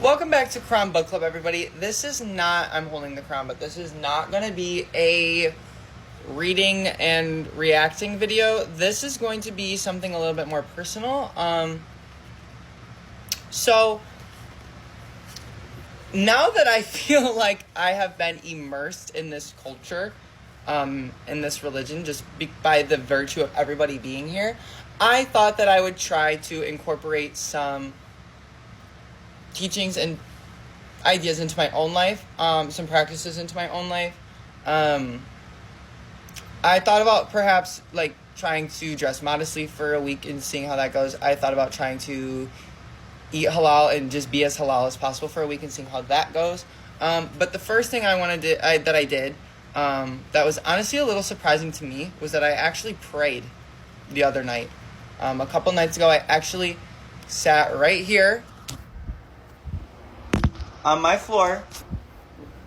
Welcome back to Crown Book Club, everybody. This is not, I'm holding the crown, but this is not going to be a reading and reacting video. This is going to be something a little bit more personal. So, now that I feel like I have been immersed in this culture, in this religion, by the virtue of everybody being here, I thought that I would try to incorporate some teachings and ideas into my own life, some practices into my own life. I thought about perhaps trying to dress modestly for a week and seeing how that goes. I thought about trying to eat halal and just be as halal as possible for a week and seeing how that goes. But the first thing that I did, that was honestly a little surprising to me, was that I actually prayed the other night. A couple nights ago, I actually sat right here on my floor,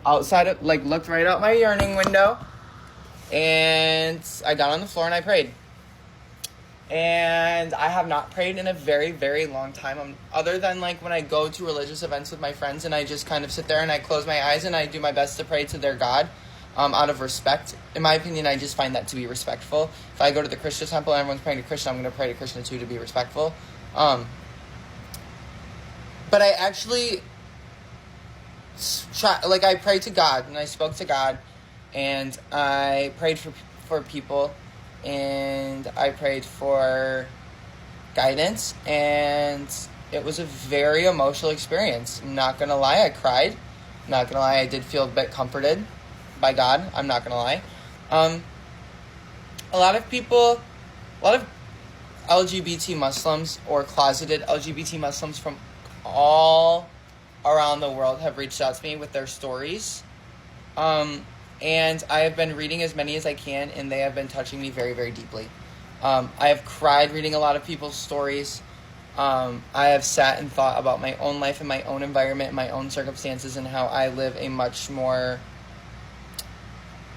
outside looked right out my yearning window, and I got on the floor and I prayed. And I have not prayed in a very, very long time, other than when I go to religious events with my friends and I just kind of sit there and I close my eyes and I do my best to pray to their God, out of respect. In my opinion, I just find that to be respectful. If I go to the Krishna temple and everyone's praying to Krishna, I'm going to pray to Krishna too, to be respectful. But I actually I prayed to God and I spoke to God and I prayed for people and I prayed for guidance, and it was a very emotional experience. I'm not gonna lie, I cried. I'm not gonna lie, I did feel a bit comforted by God. I'm not gonna lie. A lot of LGBT Muslims or closeted LGBT Muslims from all around the world have reached out to me with their stories. And I have been reading as many as I can, and they have been touching me very, very deeply. I have cried reading a lot of people's stories. I have sat and thought about my own life and my own environment and my own circumstances and how I live a much more...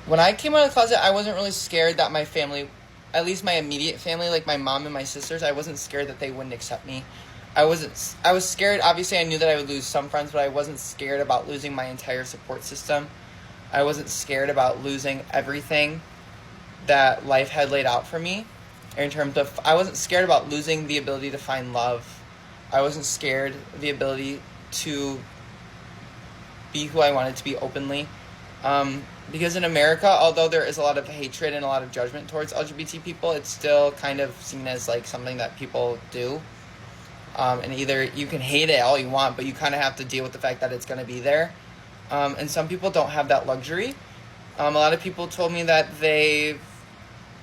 When I came out of the closet, I wasn't really scared that my family, at least my immediate family, like my mom and my sisters, I wasn't scared that they wouldn't accept me. I was scared. Obviously, I knew that I would lose some friends, but I wasn't scared about losing my entire support system. I wasn't scared about losing everything that life had laid out for me. In terms of, I wasn't scared about losing the ability to find love. I wasn't scared of the ability to be who I wanted to be openly. Because in America, although there is a lot of hatred and a lot of judgment towards LGBT people, it's still kind of seen as something that people do. And either you can hate it all you want, but you kind of have to deal with the fact that it's going to be there. And some people don't have that luxury. A lot of people told me that they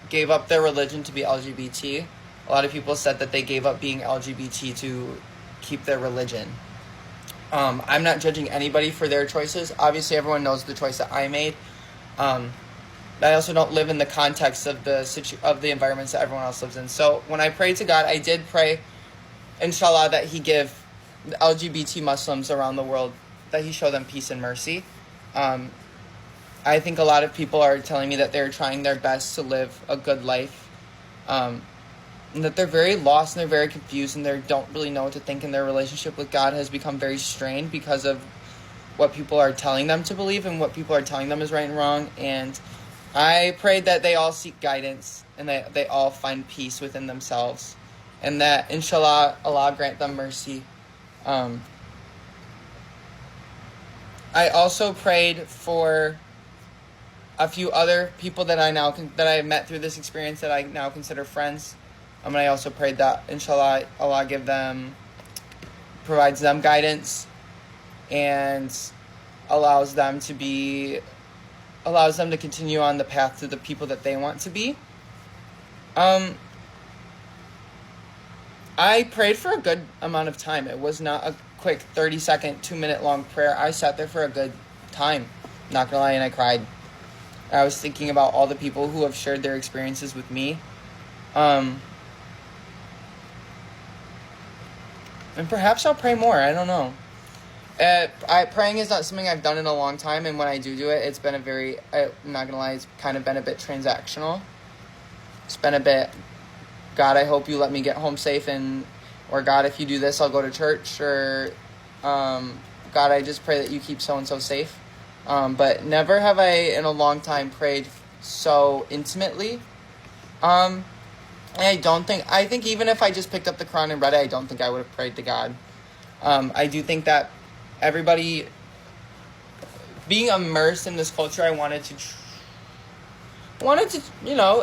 gave up their religion to be LGBT. A lot of people said that they gave up being LGBT to keep their religion. I'm not judging anybody for their choices. Obviously, everyone knows the choice that I made. I also don't live in the context of the environments that everyone else lives in. So when I prayed to God, I did pray, inshallah, that he give the LGBT Muslims around the world, that he show them peace and mercy. I think a lot of people are telling me that they're trying their best to live a good life, and that they're very lost and they're very confused and they don't really know what to think, and their relationship with God has become very strained because of what people are telling them to believe and what people are telling them is right and wrong. And I prayed that they all seek guidance and that they all find peace within themselves, and that, inshallah, Allah grant them mercy. I also prayed for a few other people that I met through this experience that I now consider friends. And I also prayed that, inshallah, Allah provides them guidance and allows them to continue on the path to the people that they want to be. I prayed for a good amount of time. It was not a quick 30-second, 2-minute long prayer. I sat there for a good time, not gonna lie, and I cried. I was thinking about all the people who have shared their experiences with me. And perhaps I'll pray more. I don't know. Praying is not something I've done in a long time, and when I do it, it's been I'm not gonna lie, it's kind of been a bit transactional. It's been a bit, God, I hope you let me get home safe, or God, if you do this, I'll go to church, or God, I just pray that you keep so and so safe. But never have I in a long time prayed so intimately. And I think even if I just picked up the Quran and read it, I don't think I would have prayed to God. I do think that everybody being immersed in this culture, I wanted to,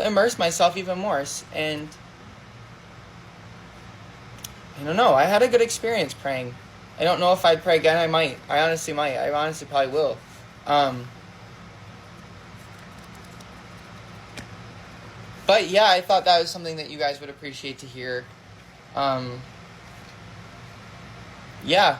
immerse myself even more. And I don't know, I had a good experience praying. I don't know if I'd pray again. I might. I honestly might. I honestly probably will. But yeah, I thought that was something that you guys would appreciate to hear. Yeah.